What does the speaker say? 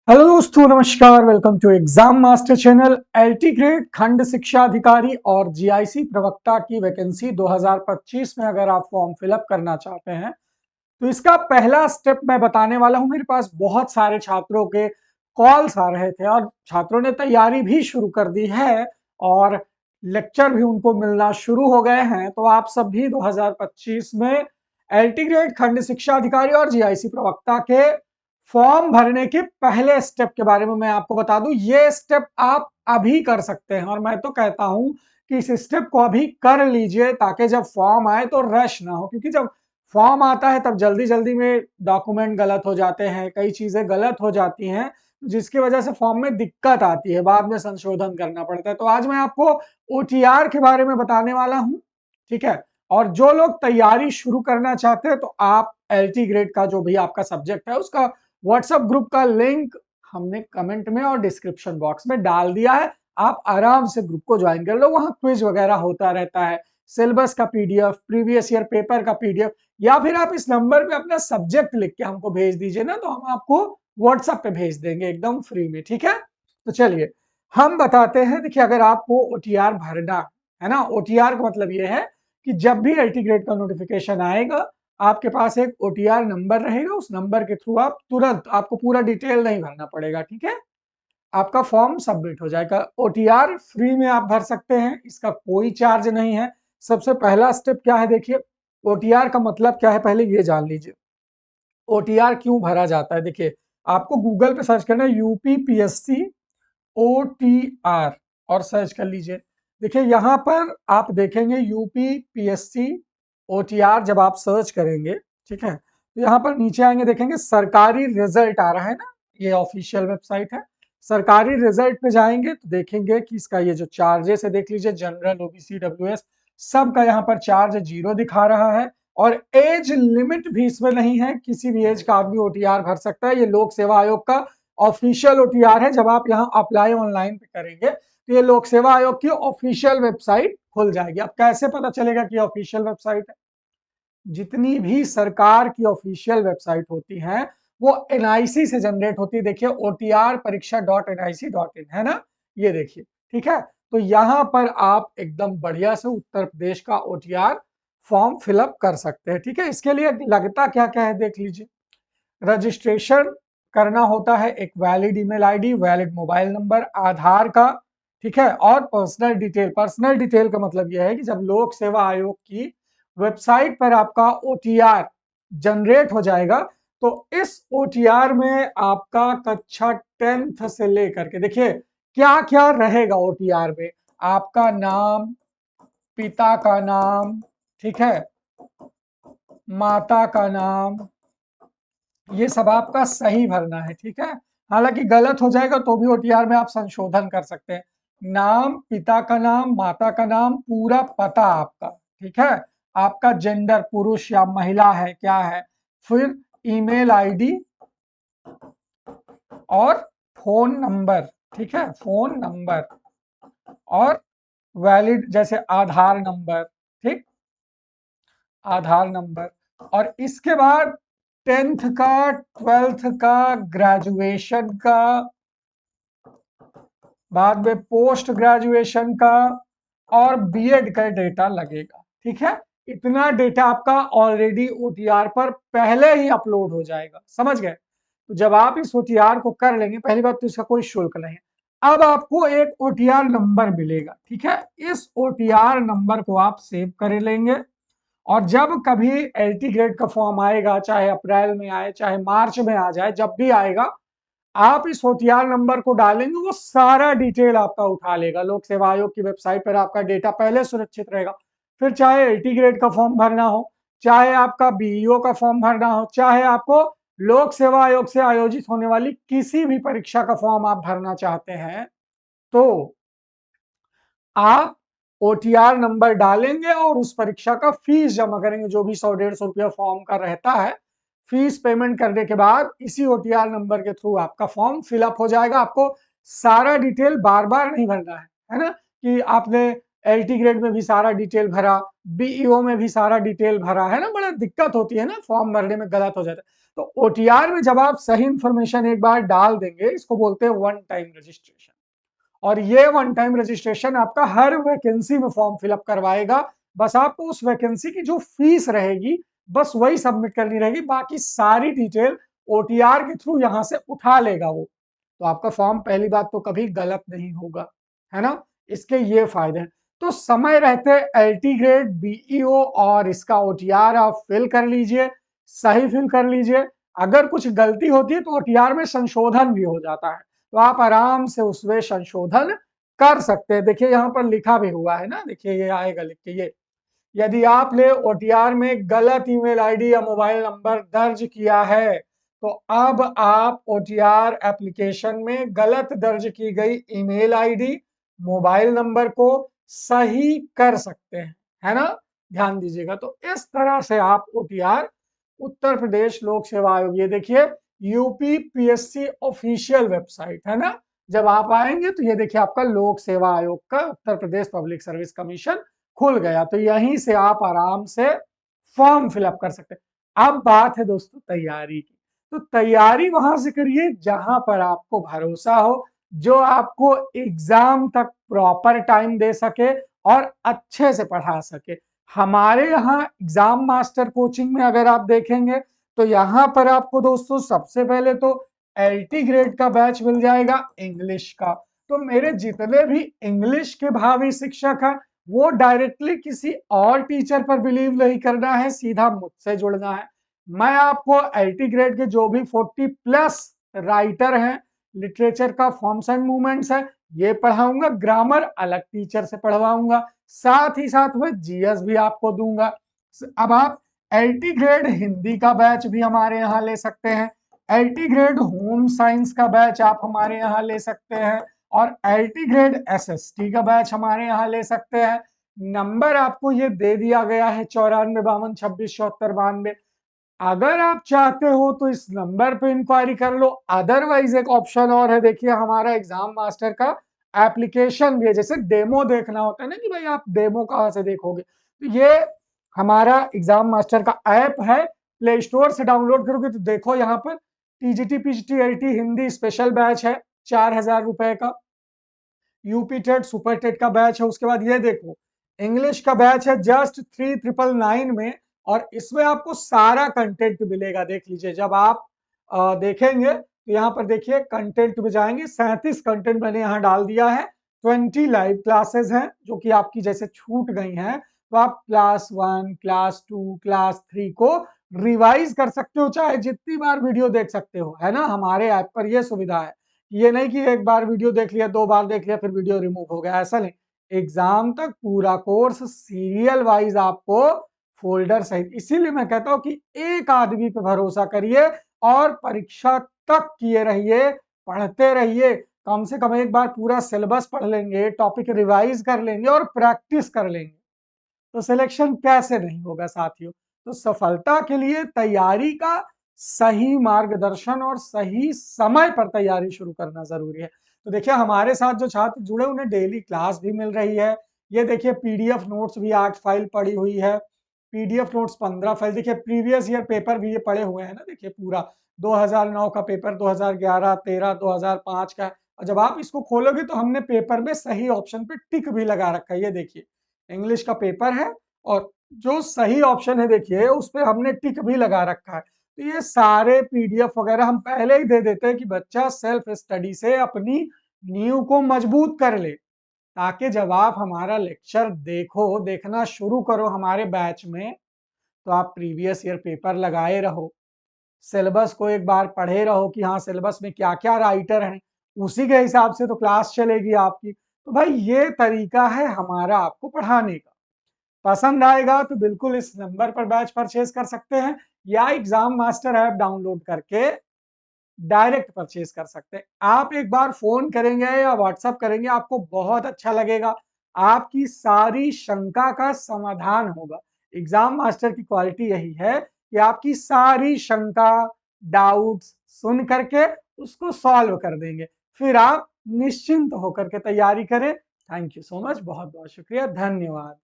Hello दोस्तों, नमस्कार। Welcome to exam master channel. LT grade खंड शिक्षा अधिकारी और जीआईसी प्रवक्ता की वैकेंसी 2025 में अगर आप फॉर्म फिलअप करना चाहते हैं तो इसका पहला स्टेप मैं बताने वाला हूं। मेरे पास बहुत सारे छात्रों के कॉल्स आ रहे थे और छात्रों ने तैयारी भी शुरू कर दी है और लेक्चर भी उनको मिलना शुरू हो गए हैं। तो आप सब भी 2025 में एलटी ग्रेड खंड शिक्षा अधिकारी और जीआईसी प्रवक्ता के फॉर्म भरने के पहले स्टेप के बारे में मैं आपको बता दूं। ये स्टेप आप अभी कर सकते हैं और मैं तो कहता हूं कि इस स्टेप को अभी कर लीजिए ताकि जब फॉर्म आए तो रश ना हो, क्योंकि जब फॉर्म आता है तब जल्दी जल्दी में डॉक्यूमेंट गलत हो जाते हैं, कई चीजें गलत हो जाती हैं, जिसकी वजह से फॉर्म में दिक्कत आती है, बाद में संशोधन करना पड़ता है। तो आज मैं आपको ओटीआर के बारे में बताने वाला हूं, ठीक है। और जो लोग तैयारी शुरू करना चाहते हैं तो आप एलटी ग्रेड का जो भी आपका सब्जेक्ट है उसका व्हाट्सएप ग्रुप का लिंक हमने कमेंट में और डिस्क्रिप्शन बॉक्स में डाल दिया है। आप आराम से ग्रुप को ज्वाइन कर लो, वहां क्विज वगैरह होता रहता है, सिलेबस का पीडीएफ, प्रीवियस ईयर पेपर का पीडीएफ, या फिर आप इस नंबर पे अपना सब्जेक्ट लिख के हमको भेज दीजिए ना, तो हम आपको व्हाट्सएप पे भेज देंगे एकदम फ्री में, ठीक है। तो चलिए हम बताते हैं। देखिए, अगर आपको ओटीआर भरना है ना, ओटीआर का मतलब ये है कि जब भी एलटी ग्रेड का नोटिफिकेशन आएगा आपके पास एक ओटीआर नंबर रहेगा, उस नंबर के थ्रू आप तुरंत, आपको पूरा डिटेल नहीं भरना पड़ेगा, ठीक है, आपका फॉर्म सबमिट हो जाएगा। ओटीआर फ्री में आप भर सकते हैं, इसका कोई चार्ज नहीं है। सबसे पहला स्टेप क्या है, देखिए ओटीआर का मतलब क्या है पहले ये जान लीजिए। ओटीआर क्यों भरा जाता है, देखिए आपको गूगल पे सर्च करना है यूपी पीएससी ओटीआर और सर्च कर लीजिए। देखिए यहाँ पर आप देखेंगे यूपी पीएससी ओटीआर, जब आप सर्च करेंगे, ठीक है, तो यहाँ पर नीचे आएंगे, देखेंगे सरकारी रिजल्ट आ रहा है ना, ये ऑफिशियल वेबसाइट है। सरकारी रिजल्ट पे जाएंगे तो देखेंगे कि इसका ये जो चार्जेस है, देख लीजिए, जनरल, ओबीसी, डब्ल्यूएस, सबका यहाँ पर चार्ज 0 दिखा रहा है। और एज लिमिट भी इसमें नहीं है, किसी भी एज का आदमी ओटीआर भर सकता है। ये लोक सेवा आयोग का ऑफिशियल ओटीआर है। जब आप यहाँ अप्लाई ऑनलाइन पे करेंगे तो ये लोक सेवा आयोग की ऑफिशियल वेबसाइट खुल जाएगी। अब कैसे पता चलेगा कि ऑफिशियल वेबसाइट है? जितनी भी सरकार की ऑफिशियल वेबसाइट होती हैं वो एनआईसी से जनरेट होती है। देखिए ओटीआर परीक्षा .nic.in है ना, ये देखिए, ठीक है। तो यहाँ पर आप एकदम बढ़िया से उत्तर प्रदेश का ओटीआर फॉर्म फिलअप कर सकते हैं, ठीक है। इसके लिए लगता क्या क्या है देख लीजिए। रजिस्ट्रेशन करना होता है, एक valid email ID, valid mobile number, Aadhaar का, ठीक है, और पर्सनल डिटेल। पर्सनल डिटेल का मतलब यह है कि जब लोक सेवा आयोग की वेबसाइट पर आपका ओटीआर जनरेट हो जाएगा तो इस ओटीआर में आपका कक्षा 10th से लेकर के, देखिए क्या क्या रहेगा ओटीआर में। आपका नाम, पिता का नाम, ठीक है, माता का नाम, ये सब आपका सही भरना है, ठीक है। हालांकि गलत हो जाएगा तो भी ओटीआर में आप संशोधन कर सकते हैं। नाम, पिता का नाम, माता का नाम, पूरा पता आपका, ठीक है, आपका जेंडर पुरुष या महिला है क्या है, फिर ईमेल आईडी और फोन नंबर, ठीक है, फोन नंबर और वैलिड जैसे आधार नंबर, ठीक, आधार नंबर। और इसके बाद 10th का, 12th का, ग्रेजुएशन का, बाद में पोस्ट ग्रेजुएशन का और बीएड का डेटा लगेगा, ठीक है। इतना डेटा आपका ऑलरेडी ओटीआर पर पहले ही अपलोड हो जाएगा, समझ गए। तो जब आप इस ओटीआर को कर लेंगे, पहली बात तो इसका कोई शुल्क नहीं है। अब आपको एक ओटीआर नंबर मिलेगा, ठीक है, इस ओटीआर नंबर को आप सेव कर लेंगे और जब कभी एलटी ग्रेड का फॉर्म आएगा, चाहे अप्रैल में आए चाहे मार्च में आ जाए, जब भी आएगा आप इस ओटीआर नंबर को डालेंगे, वो सारा डिटेल आपका उठा लेगा। लोक सेवा आयोग की वेबसाइट पर आपका डेटा पहले सुरक्षित रहेगा। फिर चाहे एलटी ग्रेड का फॉर्म भरना हो, चाहे आपका बीईओ का फॉर्म भरना हो, चाहे आपको लोक सेवा आयोग से आयोजित होने वाली किसी भी परीक्षा का फॉर्म आप भरना चाहते हैं, तो आप ओटीआर नंबर डालेंगे और उस परीक्षा का फीस जमा करेंगे, जो भी 100-150 रुपया फॉर्म का रहता है। फीस पेमेंट करने के बाद इसी ओटीआर नंबर के थ्रू आपका फॉर्म फिलअप हो जाएगा। आपको सारा डिटेल बार बार नहीं भरना है ना, कि आपने एलटी ग्रेड में भी सारा डिटेल भरा, बीईओ में भी सारा डिटेल भरा, है ना, बड़ा दिक्कत होती है ना, फॉर्म भरने में गलत हो जाता है। तो ओटीआर में जब आप सही इंफॉर्मेशन एक बार डाल देंगे, इसको बोलते हैं वन टाइम रजिस्ट्रेशन, और ये वन टाइम रजिस्ट्रेशन आपका हर वैकेंसी में फॉर्म फिलअप करवाएगा। बस आपको उस वैकेंसी की जो फीस रहेगी बस वही सबमिट करनी रहेगी, बाकी सारी डिटेल ओटीआर के थ्रू यहां से उठा लेगा वो। तो आपका फॉर्म पहली बात तो कभी गलत नहीं होगा, है ना। इसके ये फायदे हैं। तो समय रहते एलटी ग्रेड, बीईओ और इसका ओटीआर आप फिल कर लीजिए, सही फिल कर लीजिए। अगर कुछ गलती होती है तो ओटीआर में संशोधन भी हो जाता है, तो आप आराम से उसमें संशोधन कर सकते हैं। देखिए यहाँ पर लिखा भी हुआ है ना, देखिए ये आएगा लिख के, ये यदि आपने ओटीआर में गलत ईमेल आईडी या मोबाइल नंबर दर्ज किया है तो अब आप ओटीआर एप्लीकेशन में गलत दर्ज की गई ईमेल आईडी, मोबाइल नंबर को सही कर सकते हैं, है ना। ध्यान दीजिएगा। तो इस तरह से आप ओटीआर, उत्तर प्रदेश लोक सेवा आयोग, ये देखिए यूपी पीएससी ऑफिशियल वेबसाइट है ना। जब आप आएंगे तो ये देखिए आपका लोक सेवा आयोग का Uttar Pradesh public service commission खुल गया। तो यहीं से आप आराम से फॉर्म फिलअप कर सकते हैं। अब बात है दोस्तों तैयारी की। तो तैयारी वहां से करिए जहां पर आपको भरोसा हो, जो आपको एग्जाम तक प्रॉपर टाइम दे सके और अच्छे से पढ़ा सके। हमारे यहाँ एग्जाम मास्टर कोचिंग में अगर आप देखेंगे तो यहाँ पर आपको दोस्तों सबसे पहले तो एलटी ग्रेड का बैच मिल जाएगा इंग्लिश का। तो मेरे जितने भी इंग्लिश के भावी शिक्षक हैं वो डायरेक्टली किसी और टीचर पर बिलीव नहीं करना है, सीधा मुझसे जुड़ना है। मैं आपको एलटी ग्रेड के जो भी 40+ राइटर हैं, लिटरेचर का फॉर्म्स एंड मूवमेंट्स है, ये पढ़ाऊंगा। ग्रामर अलग टीचर से पढ़वाऊंगा, साथ ही साथ में जीएस भी आपको दूंगा। अब आप एलटी ग्रेड हिंदी का बैच भी हमारे यहाँ ले सकते हैं, एलटी ग्रेड होम साइंस का बैच आप हमारे यहाँ ले सकते हैं, और एलटी ग्रेड एसएसटी का बैच हमारे यहाँ ले सकते हैं। नंबर आपको ये दे दिया गया है 94 52 26 74 92। अगर आप चाहते हो तो इस नंबर पे इंक्वायरी कर लो, अदरवाइज एक ऑप्शन और है, देखिए हमारा एग्जाम मास्टर का एप्लीकेशन भी है। जैसे डेमो देखना होता है ना कि भाई आप डेमो कहाँ से देखोगे, तो ये हमारा एग्जाम मास्टर का ऐप है, प्ले स्टोर से डाउनलोड करोगे तो देखो यहाँ पर TGT PGT LT Hindi special batch है 4000 रुपए का, यूपी टेट सुपर टेट का बैच है, उसके बाद ये देखो इंग्लिश का बैच है जस्ट 3999 में, और इसमें आपको सारा कंटेंट मिलेगा। देख लीजिए जब आप देखेंगे तो यहाँ पर देखिए कंटेंट में जाएंगे, 37 कंटेंट मैंने यहाँ डाल दिया है। 20 लाइव क्लासेस हैं जो कि आपकी जैसे छूट गई हैं, तो आप क्लास 1 क्लास 2 क्लास 3 को रिवाइज कर सकते हो, चाहे जितनी बार वीडियो देख सकते हो, है ना। हमारे ऐप पर यह सुविधा है, ये नहीं कि एक बार वीडियो देख लिया, 2 बार देख लिया फिर वीडियो रिमूव हो गया, ऐसा नहीं। एग्जाम तक पूरा कोर्स सीरियल वाइज आपको फोल्डर सहित। इसीलिए मैं कहता हूं कि एक आदमी पे भरोसा करिए और परीक्षा तक किए रहिए, पढ़ते रहिए। कम से कम एक बार पूरा सिलेबस पढ़ लेंगे, टॉपिक रिवाइज कर लेंगे और प्रैक्टिस कर लेंगे तो सिलेक्शन कैसे नहीं होगा साथियों। तो सफलता के लिए तैयारी का सही मार्गदर्शन और सही समय पर तैयारी शुरू करना जरूरी है। तो देखिए हमारे साथ जो छात्र जुड़े उन्हें डेली क्लास भी मिल रही है। ये देखिए पीडीएफ नोट्स भी 8 फाइल पड़ी हुई है, पीडीएफ नोट्स 15 फाइल। देखिए प्रीवियस ईयर पेपर भी ये पड़े हुए हैं ना, देखिए पूरा 2009 का पेपर, 2011 13 2005 का। और जब आप इसको खोलोगे तो हमने पेपर में सही ऑप्शन पे टिक भी लगा रखा है। ये देखिए इंग्लिश का पेपर है और जो सही ऑप्शन है देखिए उस पर हमने टिक भी लगा रखा है। तो ये सारे पीडीएफ वगैरह हम पहले ही दे देते हैं कि बच्चा सेल्फ स्टडी से अपनी नींव को मजबूत कर ले, ताकि जब आप हमारा लेक्चर देखना शुरू करो हमारे बैच में तो आप प्रीवियस ईयर पेपर लगाए रहो, सिलेबस को एक बार पढ़े रहो कि हाँ सिलेबस में क्या क्या राइटर हैं, उसी के हिसाब से तो क्लास चलेगी आपकी। तो भाई ये तरीका है हमारा आपको पढ़ाने का। पसंद आएगा तो बिल्कुल इस नंबर पर बैच परचेज कर सकते हैं, या एग्जाम मास्टर ऐप डाउनलोड करके डायरेक्ट परचेज कर सकते हैं। आप एक बार फोन करेंगे या व्हाट्सएप करेंगे आपको बहुत अच्छा लगेगा, आपकी सारी शंका का समाधान होगा। एग्जाम मास्टर की क्वालिटी यही है कि आपकी सारी शंका, डाउट्स सुन करके उसको सॉल्व कर देंगे, फिर आप निश्चिंत होकर के तैयारी करें। थैंक यू सो मच, बहुत बहुत शुक्रिया, धन्यवाद।